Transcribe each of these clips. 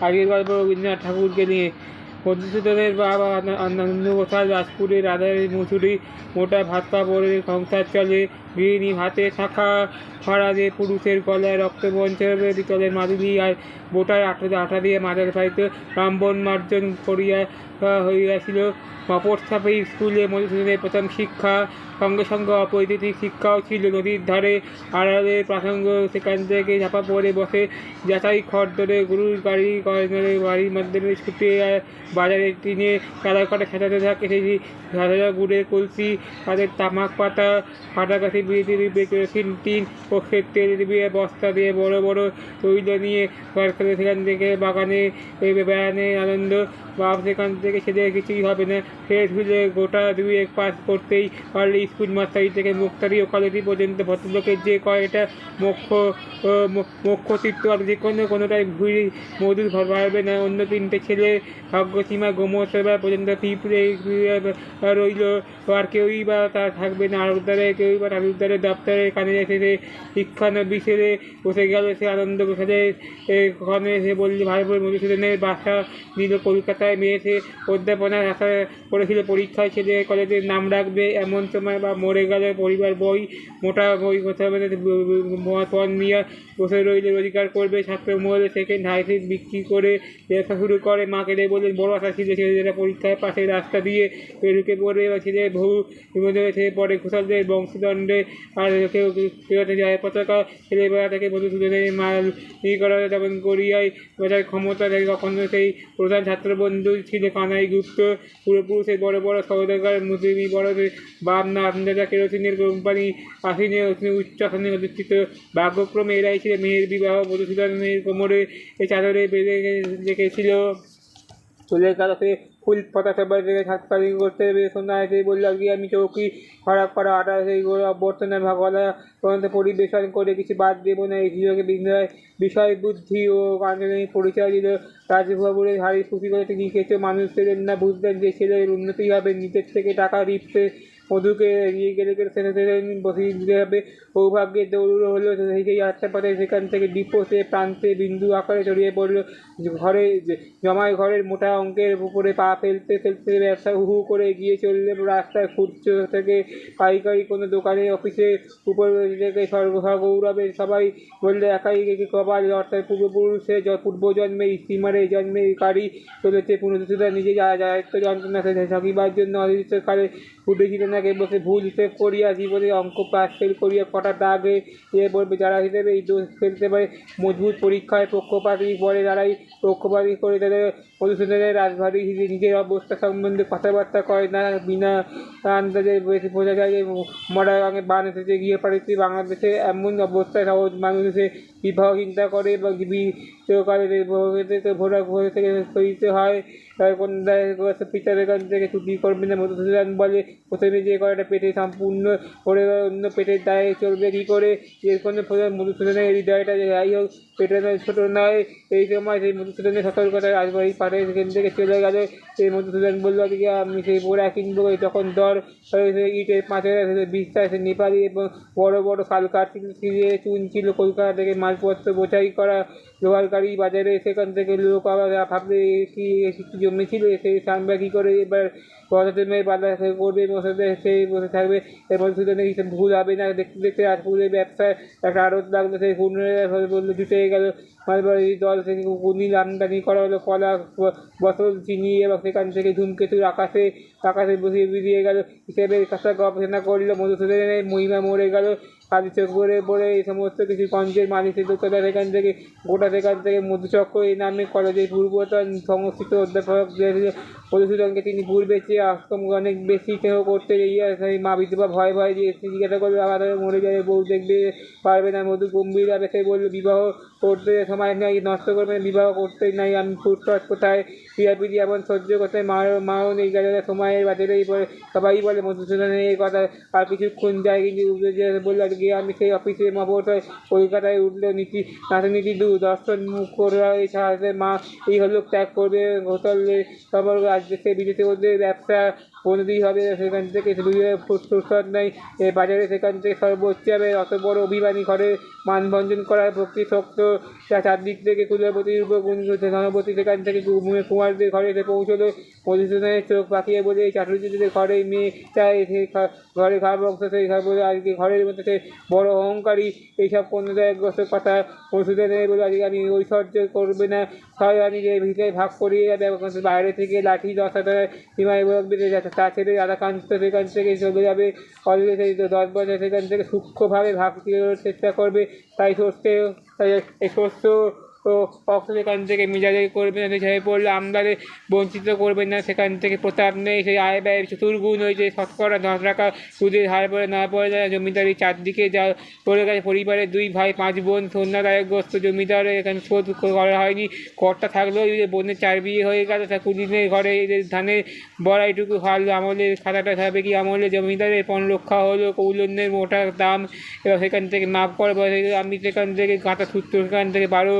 আজকের গল্প রবীন্দ্রনাথ ঠাকুরকে নিয়ে। মধুসূদনের বাবা আনন্দ প্রসাদ রাজপুরের রাধার মুচুরি মোটা ভাত কাপড়ে সংসার চলে। গৃহিণী ভাতে শাখা ফাড়া দিয়ে পুরুষের গলায় রক্তবঞ্চের পিতলের মাদুলি আর বোটায় আঠা দিয়ে মাজার বাড়িতে ব্রাহ্মণ মার্জন করিয়া হইয়াছিল। মফস্থাপের স্কুলে মধুসূদনের প্রথম শিক্ষা, সঙ্গে সঙ্গে অপৈতৃক শিক্ষাও ছিল। নদীর ধারে আড়ালে প্রাসঙ্গ, সেখান থেকে ঝাপা পড়ে বসে যাচাই খড় ধরে গরুর গাড়ি বাড়ির মাধ্যমে ছুটে বাজারে টিনে কাটা সাজাতে থাকে সেই সাজা গুড়ের কলসি, তাদের তামাক পাতা, ফাটা কাঠি বিড়ি কেরোসিন টিন, ওষের তেল দিয়ে বস্তা দিয়ে বড় বড় তৈল নিয়ে সরকারে সেখান থেকে বাগানে বেড়ানে আনন্দ। বাপ সেখান থেকে ছেলে কিছুই হবে না, সে ধুলে গোটা 2-1 পাস করতেই পারলে স্কুল মাস্টারি থেকে মুক্তারি ও কলেজি পর্যন্ত ভদ্রলোকের যে কয়টা মুখ্য তীর্থ আর যে কোনোটাই ভুঁড়ি মধুর পারবে না। অন্য 3টে ছেলে ভাগ্যসীমা গোমর সেবা পর্যন্ত পিঁপড়ে রইল, আর কেউই বা তার থাকবে না। আড়তদারে কেউই বা তালুকদারের দপ্তরে কানে এসে শিক্ষানবী ছেলে বসে গেল। সে আনন্দ প্রসাদে ওখানে সে বললে ভাই মধুসূদনের বাসা নিল কলকাতায়। মেয়ে সে অধ্যাপনার আশা করেছিল, পরীক্ষায় ছেলে কলেজের নাম রাখবে এমন সময় বা মরে গেলে পরিবার বই মোটা বই পণ নিয়ে বসে রইলে রোজগার করবে। ছাত্র মহলে সেকেন্ড হাইসিট বিক্রি করে ব্যবসা শুরু করে। মাকে বলে বড় আশা ছিল ছেলেরা পরীক্ষায় পাশের রাস্তা দিয়ে ঢুকে পড়বে, ছেলে বহু ছেলে পরে ঘোষালদের বংশদণ্ডে আর কেউ যায় পতাকা ছেলেবেলা থেকে মধুসূদনের মাল করা তেমন করিয়াই বোঝার ক্ষমতা থেকে কখনো সেই প্রধান ছাত্রবন্ধু ছিল কানাই গুপ্ত। পূর্বপুরুষের বড় বড় সৌদাগর মুসলিমি বড় বাপ না আমদাদা কেরোসিনের কোম্পানি আসিনে উচ্চ আসনে অধিষ্ঠিত। ভাগ্যক্রমে এরাই ছিল মেয়ের বিবাহ মধুসূদনের কোমরে এই চাদরে বেঁধে রেখেছিল। চুলের কাছে ফুল পাতা সবাই থেকে ছাত্রী করতে শোনা এসে বলল গিয়ে আমি চৌকি খারাপ করা আটা সেই অভ্যর্থনা ভাগলা পরিবেশন করে কিছু বাদ দেবো না। এই সুযোগে বিষয় বুদ্ধি ও কাণ্ডের পরিচয় দিল। রাজভবনের হাড়ি খুশি করে তিনি কিছু মানুষ পেলেন না, বুঝলেন যে ছেলের উন্নতি হবে। নিজের থেকে টাকা রিপতে মধুকে এগিয়ে গেলে বসিয়ে দিতে হবে। সৌভাগ্যের দৌড় হলো সেই আটটা সেখান থেকে ডিপো সে প্রান্তে বিন্দু আকারে ছড়িয়ে পড়ল। ঘরে জমায় ঘরের মোটা অঙ্কের উপরে পা ফেলতে ফেলতে ব্যবসা হু করে এগিয়ে চললে রাস্তায় খুচরো থেকে পাইকারি কোনো দোকানে অফিসে উপর থেকে সর্বগৌরবের সবাই বললে একাই কবার অর্থাৎ পূর্বপুরুষের পূর্বজন্মের স্টিমারে জন্মের গাড়ি চলেছে। পুনরুদ্ধতা নিজে দায়িত্ব যন্ত্রণা থাকিবার জন্য অনির্দিষ্টকালে উঠেছিল না। বসে ভুল হিসেব করিয়া জীবনে অঙ্ক পাস ফেল করিয়া কটা দাগে পড়বে, যারা হিসেবে এই দোষ ফেলতে পারে মজবুত পরীক্ষায় পক্ষপাতী পরে যারাই পক্ষপাতী করে তাদের মধুসূদনের রাজবাড়ি নিজের অবস্থা সম্বন্ধে কথাবার্তা করে না। বিনা আন্দাজে বোঝা যায় যে মরা রঙে বান এসেছে। গিয়ে পারিতে বাংলাদেশে এমন অবস্থায় সহজ মানুষে বিবাহ চিন্তা করে এবং ভোরা ভোর থেকে করিতে হয়। পিতার এখান থেকে ছুটি করবে না। মধুসূদন বলে প্রথমে যে কয়টা পেটে সম্পূর্ণ করে অন্য পেটের দায়ে চলবে কী করে? এর কোনো মধুসূদনের হৃদয়টা যাই হোক পেটে ছোটো নয়। এই সময় সেই মধুসূদনের সতর্কতায় রাজবাড়ি পাঠে সেখান থেকে চলে গেল। সেই মধুসূদন বলল যে আমি সেই পোড়া কিনবো। তখন দর ইটের পাঁচের বিশ্বাস নেপালি এবং বড় বড় শালকাঠ চুন ছিল। কলকাতা থেকে মালপত্র বোঝাই করা লোহার গাড়ি বাজারে, সেখান থেকে লোক আবার ভাবলে কি জমেছিল সেই সামবা কী করে এবার পদার্থের বাধা করবে বসে সেই বসে থাকবে। এর মধুসূদনের হিসেবে ভুল হবে না। দেখতে দেখতে রাজপুরের ব্যবসায় একটা আড়ত লাগলো। সেই বললো জুটে গেল মালবাড়ি দল থেকে কুনিল আমদানি করা হলো, কলা বছর চিনি এবং সেখান থেকে ধূমকেতুর আকাশে বসিয়ে বেরিয়ে গেল। হিসেবে কাছে গবেষণা করলো। মধুসূদনের মহিমা মরে গেল। কালি চোখ করে বলে এই সমস্ত কিছু কঞ্জের মালিকের দোকানদার সেখান থেকে মধুচক্র এই নামে কলেজের পূর্বতন সংস্কৃত অধ্যাপক মধুসূদনকে তিনি পূর্বে চেয়ে আশ্রম অনেক বেশি স্নেহ করতে সেই মা বিধবা ভয় ভয় দিয়ে জিজ্ঞাসা করবে আমাদের মরে যাবে, বউ দেখবে পারবে না। মধু গম্ভীর ভাবে সে বললো বিবাহ করতে সময় নাই, নষ্ট করবে না, বিবাহ করতে নাই। আমি ফুটপাত কোথায় পিড়াপিড়ি এমন সহ্য করতে মাও নেই গেলে সময়ের বাজারেই বলে সবাই বলে মধুসূদনের এই কথা। আর কিছুক্ষণ যায় কিন্তু বললো গিয়ে আমি সেই অফিসে মফসায় কলকাতায় উঠলো। নাতিনীতি দর্শন মুখ করা এই সাহায্যে মা এই হলো ত্যাগ করবে হোটেলে সবার দেশে বিদেশে ওদের ব্যবসা উন্নতি হবে, সেখান থেকে ফুরসত নেই বাজারে, সেখান থেকে সর্বোচ্চ হবে। অত বড় অভিমানী ঘরে মানভঞ্জন করার প্রকৃত চারদিক থেকে কুলবতীর উপর ধনবতী সেখান থেকে কুমারদের ঘরে এসে পৌঁছলো। মধুসূদনের চোখ পাকিয়ে বলে, এই চাটুর্যদের ঘরে মেয়ে চায়, সেই ঘরে ঘা বংশ, সেই ঘর বলে আজকে ঘরের মধ্যে সে বড় অহংকারী। এইসব কন্যাদায়গ্রস্ত কথা মধুসূদনের বলে, আজকে আমি ঐশ্বর্য করবে না, হয় আমি যে ভিতরে ভাগ করিয়ে যাবে, বাইরে থেকে লাঠি 10,000 সীমায় বেঁধে যাচ্ছে। তা ছেড়ে রাধাকান্ত সেখান থেকে চলে যাবে। অলরেডি সেই 10 বছর সেখান থেকে সূক্ষ্মভাবে ভাগ চেষ্টা করবে। তাই শস্য ও অক্ষ সেখান থেকে মিজাজে করবে না, ছেড়ে পড়লে আমদারে বঞ্চিত করবেন না। সেখান থেকে প্রতাপ নেই, সেই আয় ব্যয় চতুর্গুণ হয়েছে। 10 টাকা সুদের হার পরে না পড়ে যায়। জমিদারি চারদিকে যা পড়ে গেছে। পরিবারের 2 ভাই 5 বোন সন্ধ্যাদায়গ্রস্ত। জমিদার এখানে শোধ করা হয়নি। কর্তা থাকলেও বোনের 4 বিয়ে হয়ে গেল। তা কুদিনের ঘরে এদের ধানের বড়াইটুকু হাল আমলের খাতাটা হবে কি আমলে জমিদারের পণ রক্ষা হলো। কৌলন্যের মোটা দাম, এবার সেখান থেকে মাপ করে আমি সেখান থেকে গাঁথা সূত্র, সেখান থেকে 12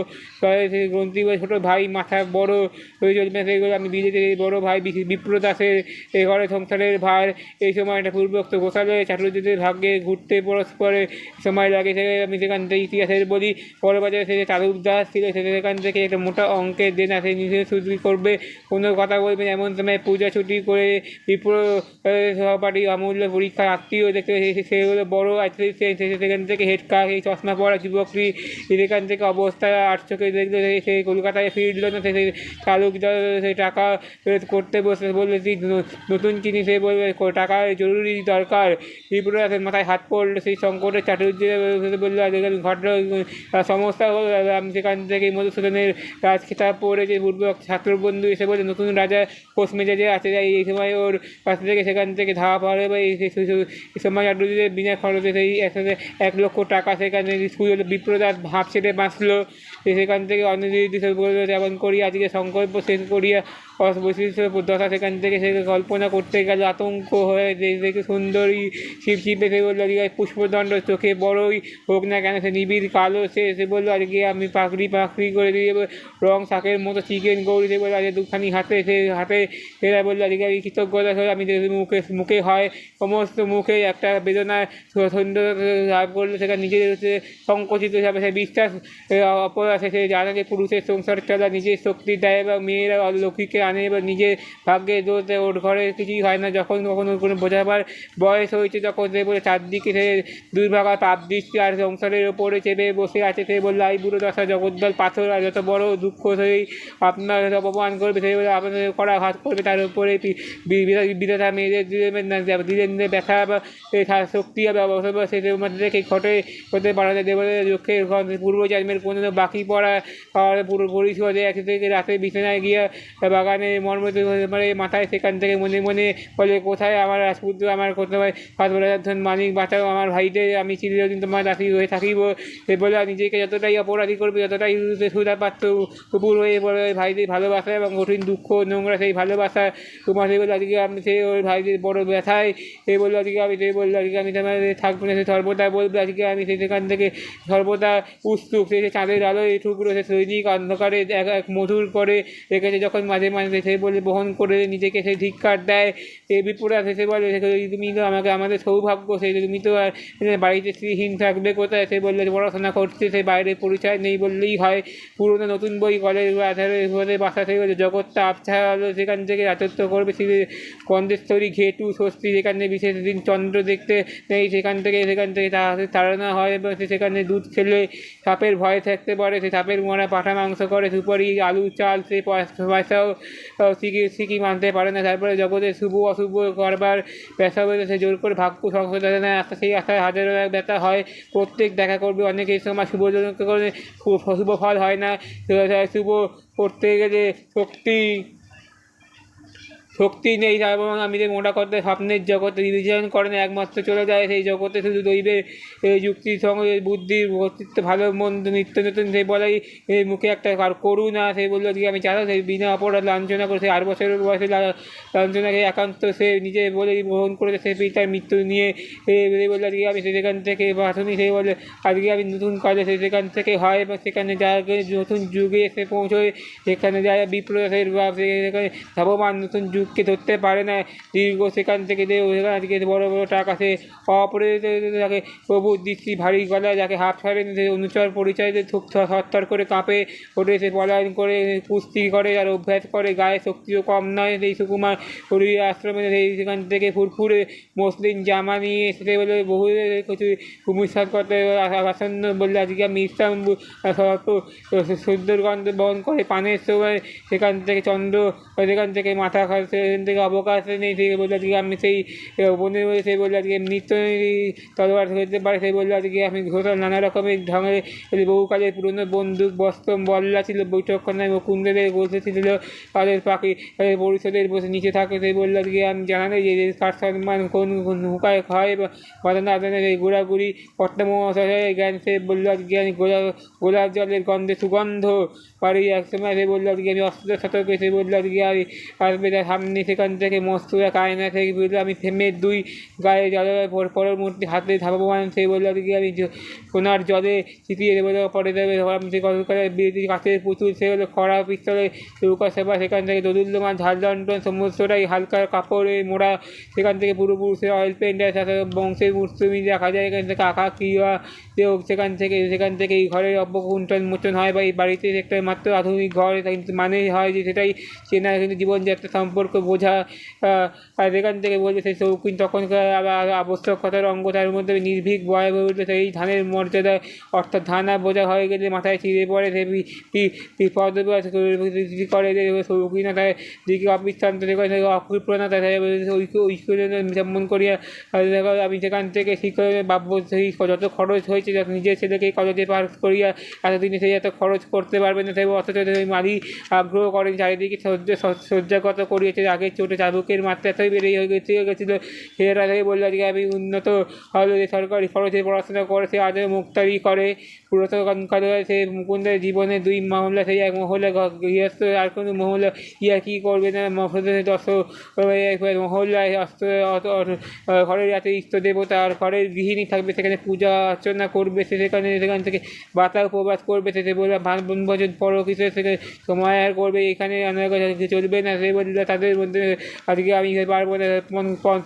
গ্রন্থি ছোটো ভাই মাথা বড় হয়ে চলবে। সেগুলো আমি বিদেশে বড় ভাই বিপ্রদাসের এই ঘরে সংসারের ভার। এই সময়টা পূর্বোক্ত গোসালে চাটুর্যদের ভাগ্যে ঘুরতে পরস্পরে সময় লাগে। আমি সেখান থেকে ইতিহাসের বলি। বড়বাজারে সে তালুকদার ছিল, সেখান থেকে একটা মোটা অঙ্কের দেনা সে নিজে ছুটি করবে। কোনো কথা বলবেন এমন সময় পূজা ছুটি করে বিপ্র সহপাঠী অমূল্য পরীক্ষার আত্মীয় দেখতে সেগুলো বড় সেখান থেকে হেডকা এই চশমা পড়া যুবকটি সেখান থেকে অবস্থা আটচোখে দেখলে সে কলকাতায় ফিরল না। সে তালুকদার সেই টাকা ফেরত করতে বসে বললে, নতুন কিনি। সে বলবে টাকা জরুরি দরকার। ত্রিপুরাসের মাথায় হাত পড়লো। সেই সংকটে চাটুর্য বললো, ঘটনা সমস্যা হলো। আমি সেখান থেকে মধুসূদনের রাজখিতাব পড়ে যে পূর্ব ছাত্রবন্ধু এসে বলে, নতুন রাজা খোঁজ মেজাজে আছে, যাই এই সময় ওর কাছ থেকে সেখান থেকে ধাওয়া পড়ে। বা এই সময় চাটুর্যদের বিনা খরচে সেই 1 লক্ষ টাকা সেখানে স্কুল বিপ্রদাস ভাব ছেড়ে বাঁচলো। সেখান থেকে অনির্দিষ্ট যেমন করি আজকে সংকল্প শেষ করিয়া অবশিষ্ট দশা। সেখান থেকে সে কল্পনা করতে গেল আতঙ্ক হয়ে দেখে সুন্দরী শিবশিপে। সে বললো, আজকে পুষ্পদণ্ড চোখে বড়ই হোক না কেন সে নিবিড় কালো। সে বললো, আজকে আমি পাকড়ি করে দিয়ে রং শাকের মতো চিকেন গৌরী। সে বললো, আজকে 2খানি হাতে সেরা বললো, আজকে আমি কৃতজ্ঞতা হয়ে আমি মুখে হয় সমস্ত মুখে একটা বেদনা সৌন্দর্য লাভ করলো। সেখানে নিজের সংকুচিত হিসাবে সে বিশ্বাস অপরাধে সে জানে যে পুরুষের সংসার চলা নিজের শক্তি দেয় বা মেয়েরা লক্ষ্মীকে আনে বা নিজের ভাগ্যে দোষ দেয়। ওর ঘরে কিছুই হয় না। যখন কখনো কোনো বোঝাবার বয়স হয়েছে তখন সে বলে চারদিকে সে দুর্ভাগা পাপ দৃষ্টি আর সংসারের ওপরে চেপে বসে আছে। সে বললো, এই বুড়ো দশা জগদ্দল পাথর, আর যত বড় দুঃখ সেই আপনার অপমান করবে, সেই বলে আপনাদের করা ঘাত করবে। তার উপরে বিধাতা মেয়েদের দিলেন ব্যথা বা শক্তি হবে সে থেকে ঘটে হতে পারে। দেবতাদের লক্ষ্যের পূর্বজন্মের কোনো বাকি পড়া পুরো পরিশোধে এক থেকে রাতে বিছানায় গিয়ে বাগানে মর্মত মানে মাথায় সেখান থেকে মনে মনে বলে, কোথায় আমার রাজপুত্র, আমার কোথায় ধন মানিক, বাঁচাও আমার ভাইদের, আমি চিরদিন তোমার দাসী হয়ে থাকিব। সে বলে, নিজেকে যতটাই অপরাধী করবে ততটাই সুধাপাত্র উপর হয়ে পড়ে ভাইদের ভালোবাসা এবং কঠিন দুঃখ নোংরা সেই ভালোবাসা তোমার। সে বলে, আজকে আমি সে ওই ভাইদের বড় ব্যথায় সে বললো, আজকে আমি তোমার থাকবো না। সে সর্বদা বলবে, আজকে আমি সেখান থেকে সর্বদা উৎসুক। সে চাঁদের আলোয় টুকরো সে সৈনিক অন্ধকারে এক মধুর করে রেখেছে। যখন মাঝে মাঝে সে বলে বহন করে নিজেকে সে ধিক্কার দেয়। এ বিপুরা সে বলে, তুমি তো আমাদের সৌভাগ্য, সে তুমি তো আর বাড়িতে স্ত্রীহীন থাকবে কোথায়। সে বললে, পড়াশোনা করছে, সে বাইরে পরিচয় নেই বললেই হয়। পুরোনো নতুন বই কলেজ আধারে বাসা থেকে জগৎটা আবছা আলো। সেখান থেকে রাজত্ব করবে কন্দেশ্বরী ঘেটু ষষ্ঠী। সেখানে বিশেষ দিন চন্দ্র দেখতে নেই। সেখান থেকে তাড়ানো হয় এবং সেখানে দুধ খেলে সাপের ভয় থাকতে পারে। সে সাপের মোড়া পাঠা মাংস করে, সুপারি আলু চাল সে পয়সাও শিখি মানতে পারে না। তারপরে জগতে শুভ অশুভ করবার পেশা বলে সে জোর করে ভাগ্য সংশোধনে আস্থা, সেই আশায় হাজারো এক ব্যথা হয়। প্রত্যেক দেখা করবে অনেক। এই সময় শুভজনক করে শুভ ফল হয় না। শুভ করতে গেলে শক্তি নেই এবং আমি যে মোটা করতে স্বপ্নের জগতে রিভিশন করেন একমাত্র চলে যায়। সেই জগতে শুধু দৈবের যুক্তির সঙ্গে বুদ্ধির কর্তৃত্ব ভালো মন্দ নিত্য নতুন। সেই বলাই মুখে একটা করুণা। সেই বললো, যে আমি চালা সেই বিনা অপরাধ লাঞ্ছনা করে, সেই 8 বছরের বয়সে লাঞ্ছনাকে একান্ত সে নিজে বলে গ্রহণ করেছে। সে পিতার মৃত্যু নিয়ে বললো, আজকে আমি সেখান থেকে বাঁচনি। সেই বলে, আজকে আমি নতুন কাজে সেখান থেকে হয় এবং সেখানে যায় নতুন যুগে এসে পৌঁছয়। সেখানে যায় বিপ্লবের সেখানে ধাবমান নতুন যুগ সিন্ধুককে ধরতে পারে না। দীর্ঘ সেখান থেকে আজকে বড় বড় ট্রাক আসে, অপরাধ তাকে প্রভুর দৃষ্টি ভারী গলায় যাকে হাফ ছাড়েন অনুচর পরিচয় থরথর করে কাঁপে ওঠে, সে পলায়ন করে কুস্তি করে আর অভ্যাস করে, গায়ে শক্তিও কম নয়। সেই সুকুমার হরির আশ্রমে সেই সেখান থেকে ফুরফুরে মসলিন জামা নিয়ে এসে বলে বহু কিছু ভূমিষ্ঠ করতে আসন্ন বললে আজকে আমি ইসলাম সুন্দরগন্ধ বহন করে পানের সময় সেখান থেকে চন্দ্র, সেখান থেকে মাথা সেখান থেকে অবকাশ নেই। সেই বললে আজকে আমি সেই বনে সেই বললে আজকে নৃত্য তলোয়ার হতে পারে। সেই বললে আজকে আমি ঘোষাল নানা রকমের ঢঙে বহুকালের পুরনো বন্দুক বস্ত্র বল্লা ছিল বৈঠকখানায় মুকুন্দের বসেছিল তাদের পাখি পরিষদের বসে নিচে থাকে। সেই বললে আজকে আমি জানালে যে কার সম্মান কোন হুকায় খায় বাদানা আদানের এই ঘোরাঘুরি পট্টমশাই জ্ঞান। সে বললো আজকে আমি গোলাপ জলের গন্ধে সুগন্ধ পারি একসময়। সে বললো আজকে আমি অস্ত্র সতর্ক। সে বললো আজকে আমি আসবে তার সামনে সেখান থেকে মস্তুরা কায়না থেকে বললো আমি থেমে দুই গায়ে জলের পরবর্তী হাতে ধাবমান। সেই বললো আজকে আমি সোনার জলে ছিটিয়ে দেবো পরে দেবে বিরতি কাছের পুতুল। সে হলো খরা পিস্তলে চৌকা সেবা। সেখান থেকে দোদুল্যমান ঝাড়দণ্ডন সমস্তটাই হালকা কাপড়ে মোড়া। সেখান থেকে পূর্বপুরুষের অয়েল পেন্টের সাথে বংশের মুসলিমি দেখা যায়। এখান থেকে আঁকা ক্রিয়া সেখান থেকে এই ঘরের অভ্যকুণ্ঠন মোচন হয় বা এই বাড়িতে একটা মাত্র আধুনিক ঘর কিন্তু মানে হয় যে সেটাই চেনা কিন্তু জীবনযাত্রা সম্পর্ক বোঝা। আর সেখান থেকে বলছে সেই শৌখিন তখনকার আবশ্যকতার অঙ্গ, তার মধ্যে নির্ভীক বয় হয়ে উঠলে সেই ধানের মর্যাদা অর্থাৎ ধান আর বোঝা হয়ে গেলে মাথায় ছিঁড়ে পড়ে সে বিপদ করে শৌখিনতার দিকে অবিশ্রান্ত অকৃপণতা যেমন করিয়া আমি সেখান থেকে শিক্ষা ভাব্য সেই যত খরচ হয়েছে নিজের ছেলেকে কলেজে পাস করিয়া এতদিনে সেই এত খরচ করতে পারবে না। সেই অথচ ওই মালি আগ্রহ করেন চারিদিকে সজ্জাগত করিয়েছে। আগের চোটে চাবুকের মাত্রা এতই বেড়ে গেছিলো। সেটা থেকে বললো আজকে আমি উন্নত হলো সরকারি খরচে পড়াশোনা করে সে আজও মুক্তারি করে পুরাতন সে মুকুন্দের জীবনে দুই মহল্লা সেই এক মহল্লা গৃহস্থ আর কোনো মহল্লা ইয়া কী করবে না দশ মহল্লায় ঘরের এত ইষ্ট দেবতা আর ঘরের গৃহিণী থাকবে, সেখানে পূজা অর্চনা করবে, সেখান থেকে বাতা উপবাস করবে। সে বলবে বনভোজন পরও কিছু থেকে সময় আর করবে, এখানে চলবে না। সে বললে তাদের মধ্যে আজকে আমি পারবো না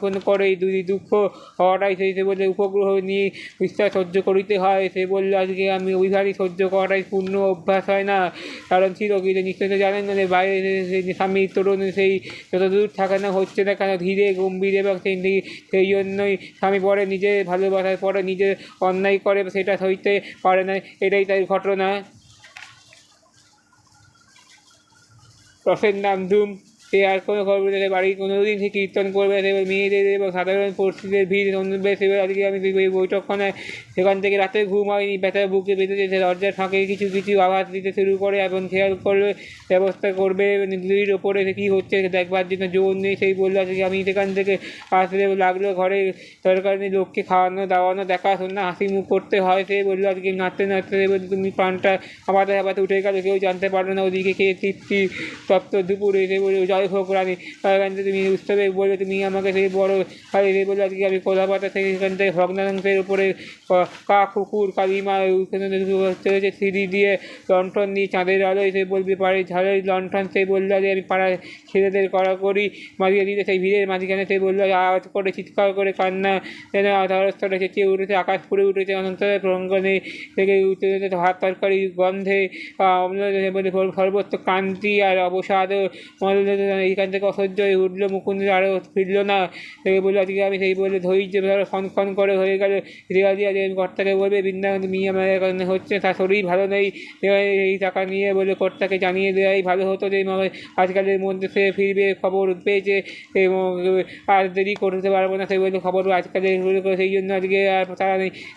পণ করে এই দুঃখ হওয়াটাই সে বললে উপগ্রহ নিয়ে বিস্তার সহ্য করিতে হয়। সে বললো আজকে আমি অভিভাবী সহ্য করাটাই পূর্ণ অভ্যাস হয় না, কারণ ছিল কিন্তু নিশ্চয় জানেন না বাইরে স্বামী তরুণ সেই যত দূর থাকে না হচ্ছে না কেন ধীরে গম্ভীর এবং সেই জন্যই স্বামী পরে নিজে ভালোবাসার পরে নিজে অন্যায় করে সেটা সইতে পারে না, এটাই তাই ঘটনা। রসের নাম ধুম। সে আর কোনো খবর তাদের বাড়ি কোনোদিন সে কীর্তন করবে, সেবার মেয়েদের এবং সাধারণ পরিস্থিতির ভিড় অনুভবে। সেবার আজকে আমি বৈঠকখানায় সেখান থেকে রাতে ঘুম হয়নি, ব্যথা বুকে বেঁধেছে। সে দরজার ফাঁকে কিছু আওয়াজ দিতে শুরু করে এবং খেয়াল করবে ব্যবস্থা করবে গুলির ওপরে কী হচ্ছে দেখবার জন্য জোর নেই। সেই বললো আজকে আমি সেখান থেকে আসতে লাগলো ঘরে সরকারি লোককে খাওয়ানো দাওয়ানো দেখাশোনা হাসি মুখ করতে হয়। সে বললো আজকে নাচতে নাচতে তুমি প্রাণটা হাঁপাতে উঠে গেলো, কেউ জানতে পারলো না। ওদিকে খেয়ে তৃপ্তি তপ্ত দুপুরে সে বলে জয় হোক রানী, তুমি উৎসবে বলে তুমি আমাকে সেই বড় খালি সে বলে আজকে আমি কোলাপাতা থেকে সেখান থেকে ভগ্নাংশের উপরে কুকুর কালিমা চলেছে সিঁড়ি দিয়ে লণ্ঠন নিয়ে চাঁদের আলোয় সে বলবে পারে ঝালের লণ্ঠন। সে বললো যে আমি পাড়ায় ছেলেদের কড়াকড়ি মারিয়ে দিতে সেই ভিড়ের মাঝখানে সে বললো আওয়াজ করে চিৎকার করে কান্না যেন ধারস্থলে চেঁচিয়ে উঠেছে, আকাশ পুড়ে উঠেছে অনন্তরে প্রঙ্গনে থেকে উঠেছে ভাত তরকারি গন্ধে সর্বত্র ক্রান্তি আর অবসাদ। এইখান থেকে অসহ্য হয়ে উঠলো, মুকুন্দ আরও ফিরল না। থেকে বললো আজকে আমি সেই বলে ধৈর্য ক্ষণ করে হয়ে গেল। রেওয়া দিয়া যে কর্তাকে বলবে বৃন্দাবন মেয়ে আমার কারণে হচ্ছে, তার শরীর ভালো নেই, এই টাকা নিয়ে বলে কর্তাকে জানিয়ে দেওয়াই ভালো হতো যে আজকালের মধ্যে সে ফিরবে, খবর পেয়েছে এবং আর দেরি করতে পারবো না। সেই বলে খবর আজকালের সেই জন্য আজকে আর তারা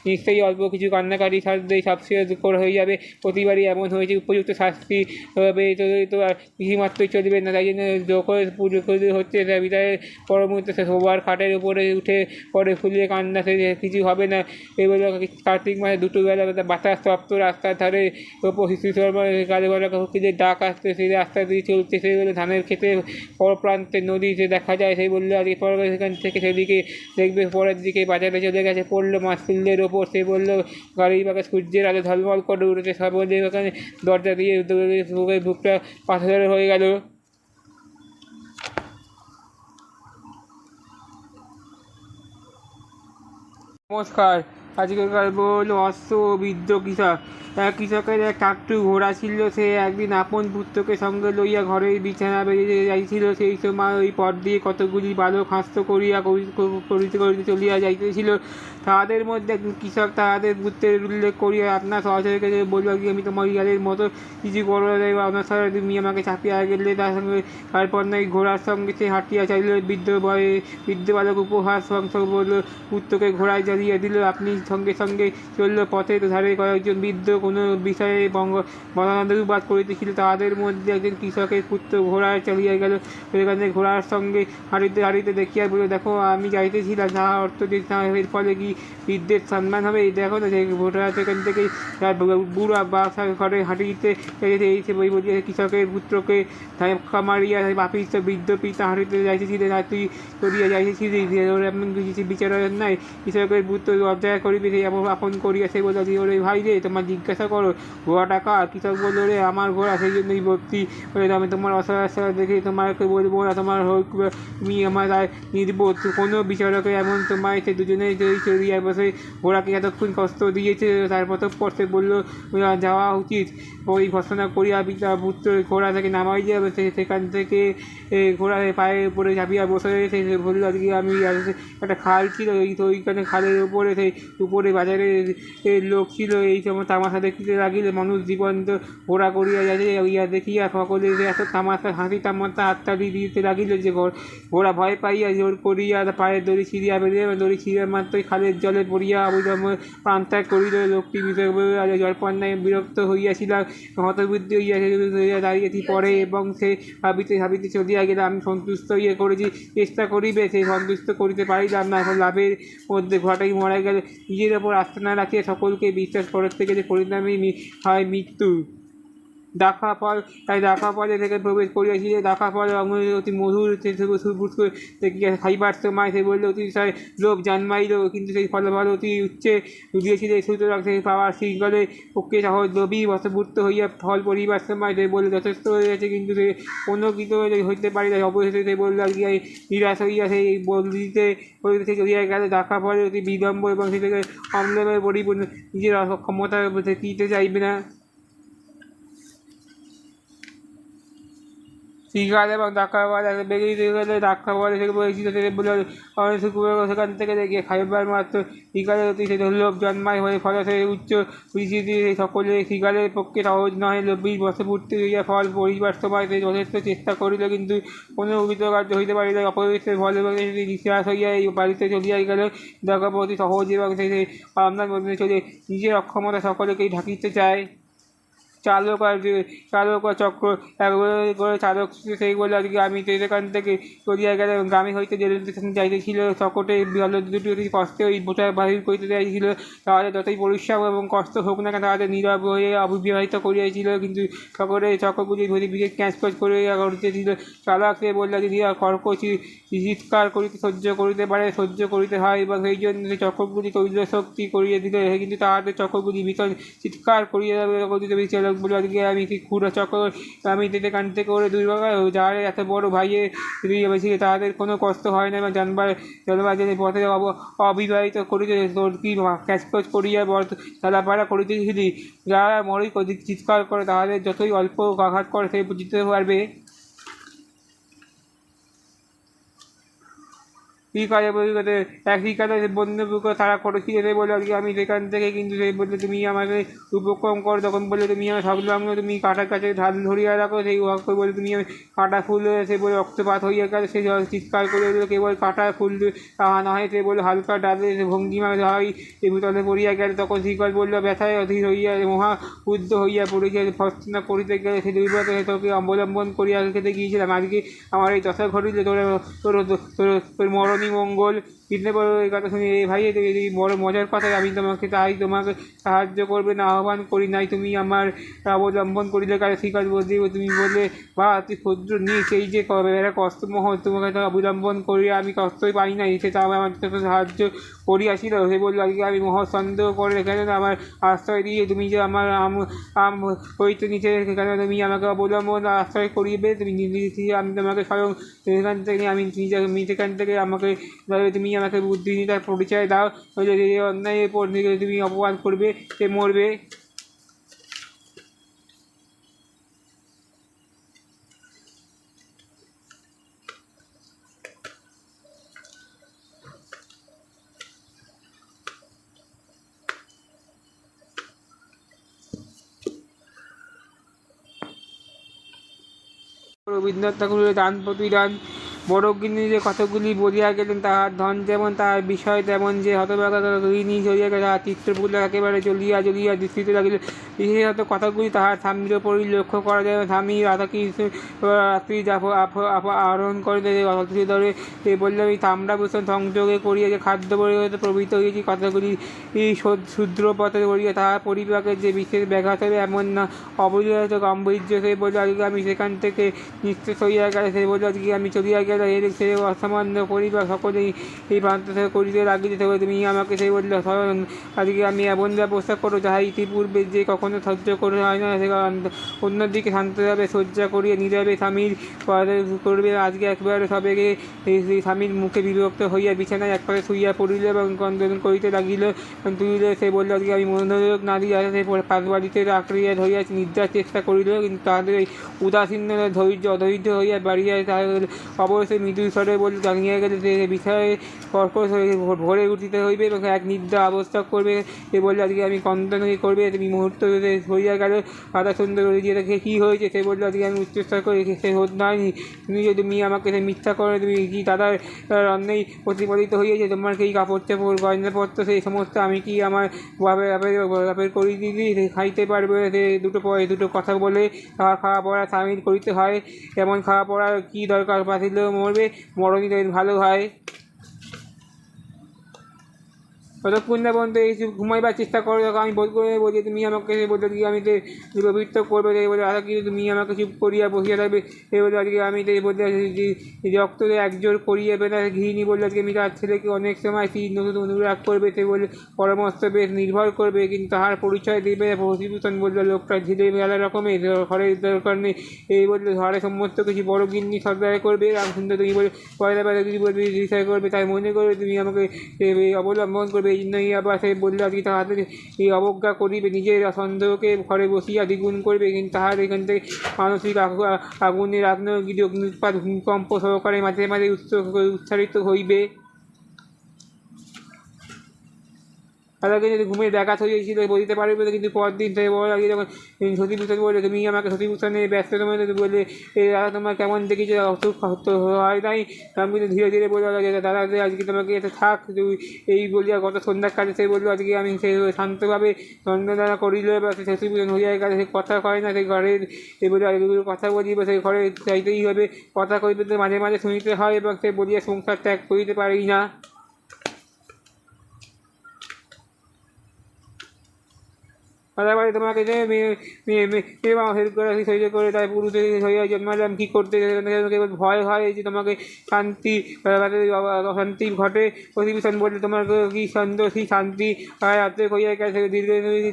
নিশ্চয়ই অল্প কিছু কান্নাকাটি সাজতে সবচেয়ে হয়ে যাবে। প্রতিবারই এমন হয়েছে, উপযুক্ত শাস্তি হবে তো আর কিছুমাত্রই চলবে না। তাই জন্য যখন পুজো হচ্ছে বিদায়ের পর মুহূর্তে সে সবার খাটের উপরে উঠে পরে ফুলিয়ে কান্না, সে কিছু হবে না। এগুলো কার্তিক মাসে দুটোবেলা বাতাস তপ্ত রাস্তার ধারে ওপর শিশু শর্মা কালে বলা হকিদের ডাক আসতে সেই রাস্তা দিয়ে চলছে। সেগুলো ধানের খেতে পর প্রান্তে নদী যে দেখা যায়। সেই বললো আজকে পর সেখান থেকে সেদিকে দেখবে পরের দিকে বাজারে চলে গেছে, পড়লো মাছফিল্ডের ওপর। সে বললো গাড়ির বাগে সূর্যের আলো ঝলমল করে উঠেছে। সব বলে ওখানে দরজা দিয়ে বুকটা পাথরের হয়ে গেল। নমস্কার। আজকালকার বল অশ্ব বৃদ্ধ কৃষক। এক কৃষকের এক টাকটু ঘোড়া ছিল। সে একদিন আপন পুত্রকে সঙ্গে লইয়া ঘরের বিছানা বেরিয়ে যাইছিল। সেই সময় ওই পথ দিয়ে কতগুলি বালক হাস্য করিয়া করিতে করিতে চলিয়া যাইতেছিল। তাহাদের মধ্যে একজন কৃষক তাহাদের পুত্রের উল্লেখ করিয়া আপনার সহচরীকে বলিল কি, আমি তোমার ইয়াদের মতো কিছু করো বা অনসারে তুমি আমাকে চাপিয়া গেলে তার সঙ্গে তারপর নয় ঘোড়ার সঙ্গে সে হাঁটিয়া চাইল। বৃদ্ধ বালক উপহাস বলল, পুত্রকে ঘোড়ায় জ্বালিয়ে দিল। আপনি সঙ্গে সঙ্গে চলল। পথে ধারে কয়েকজন বৃদ্ধ কোনো বিষয়ে বনানুবাদ করিতেছিল। তাহাদের মধ্যে একজন কৃষকের পুত্র ঘোড়ায় চালিয়া গেল। সেখানে ঘোড়ার সঙ্গে হাঁটিতে হাঁটিতে দেখিয়া বলল, দেখো আমি যাইতেছিলাম, তাহার অর্থ যে এর ফলে কি বৃদ্ধের সম্মান হবে। দেখো না, সেই ঘোড়া সেখান থেকে তার বুড়া বাসা ঘরে হাঁটিতে এই বই বলিয়া কৃষকের পুত্রকে ধাক্কা মারিয়া বাপিস বৃদ্ধ পিতা হাঁটিতে যাইতেছিলেন। আর তুই করিয়া যাইতেছিলি, এমন কিছু বিচার নাই। কৃষকের পুত্র লজ্জা করিবে সেই আপন করিয়া সে বলল, ওরে ভাই রে, তোমার জিজ্ঞাসা করো ঘোড়াটা কার। কৃষক বলল, রে আমার ঘোড়া, সেই জন্যই ভক্তি বলে আমি তোমার অসহায় দেখে তোমাকে বলবো না, তোমার হোক তুমি আমার নির্বোধ। কোনো বিচারকে এমন তোমায় সে দুজনে চড়িয়া বসে ঘোড়াকে এতক্ষণ কষ্ট দিয়েছে। তারপর সে বলল যাওয়া উচিত। ওই ঘোষণা করিয়া পিতা পুত্র ঘোড়া থেকে নামাইয়া সেখান থেকে ঘোড়ার পায়ের উপরে চাপিয়া বসে সে বলল, আজকে আমি একটা খাল ছিল, ওইখানে খালের উপরে সেই উপরে বাজারে লোক ছিল। এই সময় তামাশা দেখিতে লাগিলে। মানুষ জীবন্ত ঘোড়া করিয়া যাচ্ছে, ইয়া দেখিয়া সকলে এত তামাশা হাসি তামাশা হাততালি দিতে লাগিল যে ঘোড়া ভয় পাইয়া জোর করিয়া পায়ের দড়ি ছিঁড়িয়া বেরিয়ে দড়ি ছিঁড়িয়া মাত্রই খালের জলে পড়িয়া অবিলম্ব প্রাণত্যাগ করিল। লোকটি জলপন্যায় বিরক্ত হইয়াছিলাম, হতবুদ্ধি হইয়া দাঁড়িয়েছি পরে, এবং সে ভাবিতে ভাবিতে চলিয়া গেল। আমি সন্তুষ্ট হইয়া করেছি, চেষ্টা করিবে, সেই সন্তুষ্ট করিতে পারিলাম না। এখন লাভের মধ্যে ঘোড়াটাই মারা গেল। নিজের ওপর আস্থা না রাখিয়া সকলকে বিশ্বাস করতে গেলে পরিণামই হয় মৃত্যু। ফলে থেকে প্রবেশ করিয়াছিল। ফল অতি মধুর দেখিয়া খাইবার সময় সে বললে অতিশয় লোভ জন্মাইল, কিন্তু সেই ফলাফল অতি উচ্চে দিয়েছিল। সুতরাং সেই পাওয়ার শৃঙ্খলে পক্ষে সহজ লোভী বশভূত হইয়া ফল পড়িবার সময় সে বললে যথেষ্ট হইয়াছে, কিন্তু সে কোনো কিছু হইতে পারি না। অবশেষে সে বলল গিয়া নিরাশ হইয়া সেই বলিতে সে চলিয়া গেল। ফলে অতি বিলম্ব এবং সে থেকে অম্লময় পরিপূর্ণ, নিজের ক্ষমতা দিতে চাইবে না। শিকার এবং ডাক্তারবাজ বেরিয়ে গেলে ডাক্তারবাজ থেকে বলেছিল সে বলে অনেক সেখান থেকে গিয়ে খাইবার মাত্র শিকারের অতি সে লোভ জন্মায় হয়ে ফলে সে উচ্চ পরিস্থিতি সকলে শিকারের পক্ষে সহজ নয়। লোভী বশবর্তী হইয়া ফল পরিবার সময় সে যথেষ্ট চেষ্টা করিল, কিন্তু কোনো কার্য হইতে পারিল। অপরিষ্টের ফল এবং নিঃশ্বাস হইয়া এই বাড়িতে চলিয়া গেল। ডাকাপতি সহজ এবং সেই আপনার মধ্যে চলে নিজের অক্ষমতা সকলকেই ঢাকিতে চায়। চালক আর চক্র করে চালক সেই বলে আজকে আমি সেখান থেকে চলিয়া গেলে গ্রামে হইতে যে স্টেশন যাইতেছিল সকটে দুটি অতি কষ্টে ওই বোঝা বাহির করিতে চাইছিল। তাহলে যতই পরিশ্রম এবং কষ্ট হোক না কেন তাদের নীরব হয়ে অবিবাহিত করিয়াছিল, কিন্তু সকলে চক্রগুলি ধরে বিশেষ ক্যাঁচকচ করিয়া করিতেছিল। চালক সে বলল যদি কর্কশ চিৎকার করিতে সহ্য করিতে পারে, সহ্য করিতে হয়, এবং সেই জন্য সেই চক্রগুলি তৈল শক্তি করিয়া দিল। কিন্তু তাহাদের চক্রগুলি ভীষণ চিৎকার করিয়া করিতে চালক বলে আজকে আমি কি ক্ষুদ্র চক্র, আমি সেখান থেকে করে দুর্ভাগ্য যারা এত বড় ভাইয়ে বেশি তাদের কোনো কষ্ট হয় না এবং জানবার জন্য পথে অবিবাহিত করিতে তোর কি ক্যাচকচ করিয়া চালাপাড়া করিতেছিলি। যারা মরে চিৎকার করে তাদের যতই অল্প আঘাত করে সে বুঝতে পারবে। কী কাজে বলতে একই কাজে বন্ধুকে তারা করেছিল। সে বলে আজকে আমি সেখান থেকে, কিন্তু সে বললে তুমি আমাকে উপক্রম করো। তখন বলে তুমি আমার সংলগ্ন, তুমি কাটার কাছে ঢাল ধরিয়া রাখো। সেই ওয়াক্য বলে তুমি আমি কাটা ফুল, সে বলে রক্তপাত হইয়া গেল। সে চিৎকার করে দিল কেবল কাটা ফুল তাহা নয়, সে বলে হালকা ডালে ভঙ্গিমা হয় এই ভূতলে পড়িয়া গেল। তখন শিকল বলল ব্যথায় অধীর হইয়া মহা উদ্ধ হইয়া পড়িয়া ভর্সনা করিতে গেলে সে দুর্বল তোকে অবলম্বন করিয়া খেতে গিয়েছিলাম। আজকে আমার এই দশা ঘটিল, তোর তোর মরণ মঙ্গল। কিনতে পারো এই কথা শুনে এই ভাই এই বড় মজার কথা, আমি তোমাকে সাহায্য করবে না আহ্বান করি নাই, তুমি আমার অবলম্বন করিলে কাজে শিকার বলতে তুমি বললে বা তুই ক্ষুদ্র নিয়ে সেই যে একটা কষ্টমহ তোমাকে অবলম্বন করিয়া আমি কষ্টই পাই নাই, সেটা আমার সাহায্য করিয়াছিল। সে বলল আজকে আমি মহা সন্দেহ করে কেন আমার আশ্রয় দিয়ে তুমি যে আমার আম হইতে নিচে সেখানে তুমি আমাকে অবলম্বন আশ্রয় করিবে, তুমি আমি তোমাকে স্বয়ং সেখান থেকে আমি সেখান থেকে আমাকে তুমি আমাকে বুদ্ধিহীনতার পরিচয় দাও, যদি অন্যায়ের পর তুমি অপমান করবে সে মরবে। রবীন্দ্রনাথ ঠাকুরের দান প্রতিদান বড়গিন্নি যে কতগুলি বলিয়া গেলেন, তাহার ধন যেমন তাহার বিষয় তেমন, যে হতভাগা গৃহিণী চলিয়া গেল, তাহার চিত্রপুলা একেবারে জ্বলিয়া জ্বলিয়া দৃষ্টিতে লাগিল। বিশেষত কথাগুলি তাহার স্বামীর ওপরই লক্ষ্য করা যায়। স্বামী রাধাকৃষ্ণ রাত্রি আহরণ করে ধরে বললাম, এই তাম্রভূষণ সংযোগে করিয়া যে খাদ্য পরিহত প্রভৃত হয়েছি, কথাগুলি শূদ্রপথে করিয়া তাহার পরিবারের যে বিশেষ ব্যাঘাত হবে এমন না। অবলীলাত গাম্ভীর্য সে বলল, আজকে আমি সেখান থেকে নিশ্চয় হইয়া গেলে। সে বলল, আজকে আমি চলিয়া গেল, এর সে অসামান্য পরিবার সকলেই এই প্রান্ত থেকে করিতে লাগিতে থাকবে। তুমি আমাকে সে বলল, আজকে আমি এমন ব্যবস্থা করো যাহা ইতিপূর্বে যে কখনো সহ্য করে হয় না। সে অন্যদিকে শান্তভাবে শয্যা করিয়া নীরবে স্বামীর করবে। আজকে একবারে সবেগে স্বামীর মুখে বিভক্ত হইয়া বিছানায় একপাশে শুইয়া পড়িল এবং ক্রন্দন করিতে লাগিল। তুলিলে সে বলল, আজকে আমি মনোযোগ না দিয়া সে পাশ বাড়িতে আঁকড়িয়া ধরিয়া নিদ্রার চেষ্টা করিল, কিন্তু তাহাদের এই উদাসীন অধৈর্য হইয়া বাড়িয়া তাহাদের অবশ্যই মৃদু স্বরে বলে জানিয়া গেলে যে বিষয়ে কর্কশ ভরে উঠিতে হইবে এবং এক নিদ্রা আবশ্যক করবে। সে বললে, আজকে আমি ক্রন্দন করবে। তুমি মুহূর্ত হইয়া গেল। রাধা সুন্দর দিয়ে দেখে কী হয়েছে? সে বললো, আজকে আমি উচ্চস্তর করে সে হোদ নয়নি। তুমি আমাকে সে মিথ্যা করে, তুমি কি দাদার অন্যেই প্রতিপালিত হইয়াছে? তোমার কি কাপড় চাপড় গয়নাপত্র সেই সমস্ত আমি কি আমার বাপের করি দিদি? খাইতে পারবে সে দুটো কথা বলে তাহার খাওয়া পড়া সামিল করিতে হয়। এমন খাওয়া পড়ার কী দরকার? বাঁচিলেও মরবে, মরণই ভালো হয়। ততক্ষণ না পর্যন্ত এই ঘুমাইবার চেষ্টা করো। আমি বোধ করে বলি, তুমি আমাকে বলতে দিয়ে আমি প্রবৃত্ত করবে বলে আশা কিন্তু তুমি আমাকে চুপ করিয়া বসিয়া থাকবে। এই বলে আজকে আমি বলতে রক্ত একজোর করিয়ে না। গৃহিণী বললে, আজকে আমি তার ছেলেকে অনেক সময় নতুন অনুরাগ করবে। সে বলে পরামর্শ বেশ নির্ভর করবে, কিন্তু তাহার পরিচয় দেবে। প্রতিভূষণ বললো, লোকটা ঝিলে মেলা রকমের, ঘরের দরকার নেই। এই বললে ঘরে সমস্ত কিছু বড় গিন্নি সরকার করবে। রামসুন্দর তুমি বলে পয়লা বেলা যদি বলবে বিষয় করবে, তাই মনে করবে তুমি আমাকে অবলম্বন করবে। এই জন্যই আবার সে বললে, আজকে তাহাদের এই অবজ্ঞা করিবে, নিজের সন্দেহকে ঘরে বসিয়া দ্বিগুণ করবে। কিন্তু তাহার এখান থেকে মানসিক আগুনের আগ্নেয়গিরি অগ্নুৎপাত ভূমিকম্প সহকারে মাঝে মাঝে উচ্চারিত হইবে। তাদেরকে যদি ঘুমের ব্যাঘাত হয়েছিল বলিতে পারবে, কিন্তু পরদিন থেকে বড় আগে যখন সতীভূষণ বললে, তুমি আমাকে সতীভূষণের ব্যস্ত সময় বললে, দাদা তোমার কেমন দেখেছে? অসুখ হয় নাই? আমি কিন্তু ধীরে ধীরে বলে লাগে, দাদা আজকে তোমাকে এতে থাক। এই বলিয়া গত সন্ধ্যার কাজে সে বললো, আজকে আমি সে শান্তভাবে নন্দনা করিল বা সে সতীভূষণ হইয়া গেছে। সে কথা কয় না, সেই ঘরের এই বলে কথা বলিব, সেই ঘরে চাইতেই হবে। কথা কইতে মাঝে মাঝে শুনিতে হয় এবং সে বলিয়া সংসার ত্যাগ করিতে পারি না। তারপরে তোমাকে হেল্প করা সহ্য করে তাই পুরুষ হইয়া জন্মালাম। কী করতে কেবল ভয় হয় যে তোমাকে শান্তি ঘটে। প্রতিভূষণ বললে, তোমার কি সন্তোষী শান্তি আত্মে হইয়া গেছে, দীর্ঘ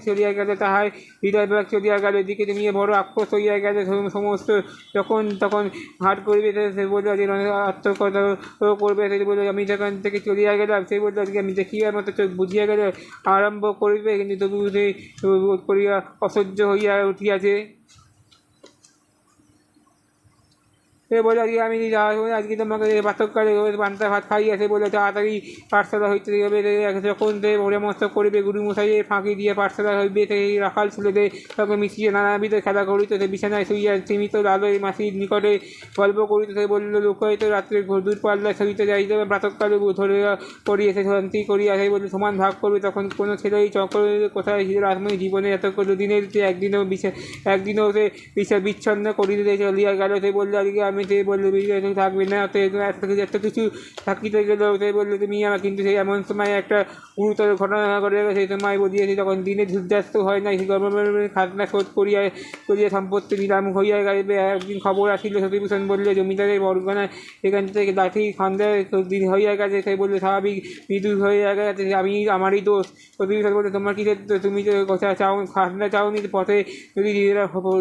চলিয়া গেলে তাহার হৃদয় বিভাগ চলিয়া গেল। এদিকে তুমি বড় আক্রোশ হইয়া গেছে, সমস্ত যখন তখন হাট করিবে। সে বললো, যে আত্মকথা করবে। সে বললো, আমি সেখান থেকে চলিয়া গেলাম। সে বললো, আজকে আমি দেখিবার মতো চোখ বুঝিয়া গেলে আরম্ভ করিবে, কিন্তু তবু সেই বোধ করিয়া অসহ্য হইয়া উঠিয়াছে। সে বলে, আজকে আমি আজকে তোমাকে প্রাতঃকালে পান্তা ভাত খাইয়াছে বলে তাড়াতাড়ি পাঠশালা হইতে হবে। যখন সে পরামর্শ করিবে গুরুমশাইয়ের ফাঁকি দিয়ে পাঠশালা হইবে, সেই রাখাল ছেলেদের সঙ্গে মিশিয়ে নানাবিধ খেলা করিত। সে বিছানায় শুইয়া সীমিত আলোয় মাসির নিকটে গল্প করিত। সে বলল, লোকায়িত রাত্রে দূরপাল্লায় শুইতে যাইতে ব্রাতকালে ধরিয়া করিয়া সে শান্তি করিয়া সে বললে সমান ভাগ করবে। তখন কোনো ছেলেই চক্রের কোথায় রাসমণি জীবনে এত দিনের যে একদিনও সে বিচ্ছন্ন করিতে চলিয়া গেল। সে বললে, আজকে আমি সে বললো থাকবে না, এত কিছু থাকিতে গেলেও সে বললো তুমি আমার। কিন্তু সেই এমন সময় একটা গুরুতর ঘটনা ঘটে গেল। সেই সময় বলিয়েছি তখন দিনে সূর্যাস্ত হয় নাই। সেই খাজনা শোধ করিয়া সম্পত্তি নিলাম হইয়া গেলে। একদিন খবর আসিল, সতীভূষণ বললে, জমিদারের বরগনায় এখান থেকে লাঠি খান্দায় দিন হইয়া গেছে। সে বললে, স্বাভাবিক মৃদু হইয়া গেছে, আমারই দোষ। সতীভূষণ বললে, তোমার কিসের? তুমি তো খাজনা চাওনি, পথে যদি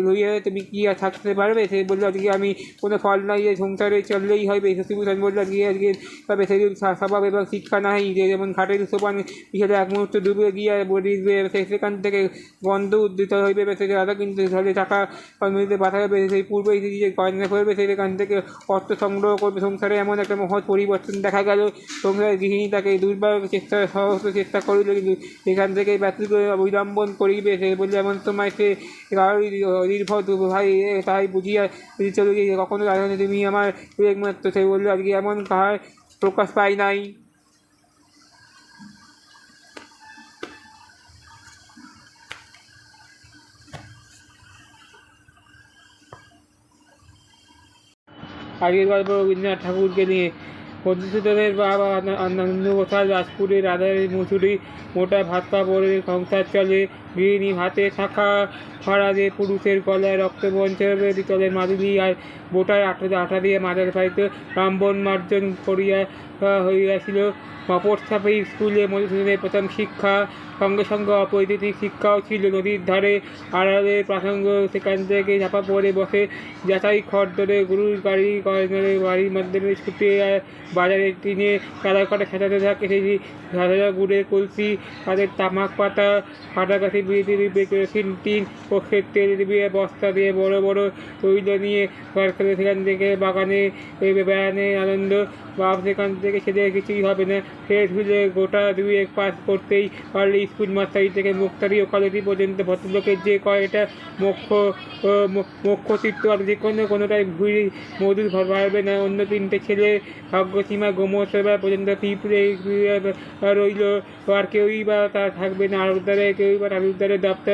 লইয়া তুমি কি আর থাকতে পারবে? সে বললো, আজকে আমি কোনো ফল নাই, যে সংসারে চললেই হবে। শশীভূষণ বলল, আজকে তবে সেদিন স্বভাব এবং শিক্ষা নাই, যে যেমন ঘাটের সোপান বিকেলে এক মুহূর্ত ডুবে গিয়ে বলিবে, সেখান থেকে বন্ধ উদ্ধৃত হইবে, সে আরও কিন্তু ধরে টাকা নদীতে বাধা হবে, সেই পূর্বেই যে গয়না করবে সেখান থেকে অর্থ সংগ্রহ করবে। সংসারে এমন একটা মহৎ পরিবর্তন দেখা গেল। সংসারের গৃহিণী তাকে দুর্বার সহস্র চেষ্টা করিল, কিন্তু এখান থেকে ব্যতীত অবলম্বন করিবে। সে বললে, এমন সময় সে নির্ভর ভাই, তাই বুঝিয়া চলে গিয়ে কখনো জানো তুমি আমার একমাত্র। সে বলল, আজকে এমন কাহার প্রকাশ পাই নাই। আগের গল্প রবীন্দ্রনাথ ঠাকুরকে নিয়ে। মধুসূদনের বাবা আনন্দগোপাল রাজপুরের রাধার মজুরি, মোটা ভাত কাপড়ে সংসার চলে। গৃহিণী ভাতে শাখা ফাড়া দিয়ে পুরুষের গলায় রক্তবঞ্চের তলের মাদুলি আর বোটায় আটা দিয়ে মাজার পাইতে ব্রাহ্মণ মার্জন করিয়া হইয়াছিল। মফস্বল স্কুলে মধুসূদনের প্রথম শিক্ষা, সঙ্গে সঙ্গে অপৈতৃক শিক্ষাও ছিল। নদীর ধারে আড়ালে প্রাসঙ্গ, সেখান থেকে ঝাপা পড়ে বসে যাচাই খড় ধরে গরুর গাড়ি বাড়ির মাধ্যমে ছুটে বাজারে টিনে কাদা কাটা খেতাতে থাকে। সেই ঝাঁঝা গুড়ের কলসি, তাদের তামাক পাতা, ফাটাকাঠি বিড়ি দিবে, কেরোসিন টিন, পক্ষের তেল দিয়ে বস্তা দিয়ে বড় বড় তৈল নিয়ে ঘর খেলে, সেখান থেকে বাগানে বেড়ানে আনন্দ। বাপ সেখান থেকে ছেলে কিছুই হবে না, ফের ধুলে গোটা দুই এক পাস করতেই পারলে স্কুল মাস্টারি থেকে মুক্তারি ও কলেজি পর্যন্ত ভদ্রলোকের যে কয়টা মুখ্য চিত্ত, আর যে কোনোটাই ভুঁড়ি মধুর ঘর বাড়বে না। অন্য তিনটে ছেলে ভাগ্যসীমা গোমর পর্যন্ত পিঁপড়ে রইল, আর কেউই বা তার থাকবে না। আর উদ্ধারে কেউই বা তালুকদারের দপ্তর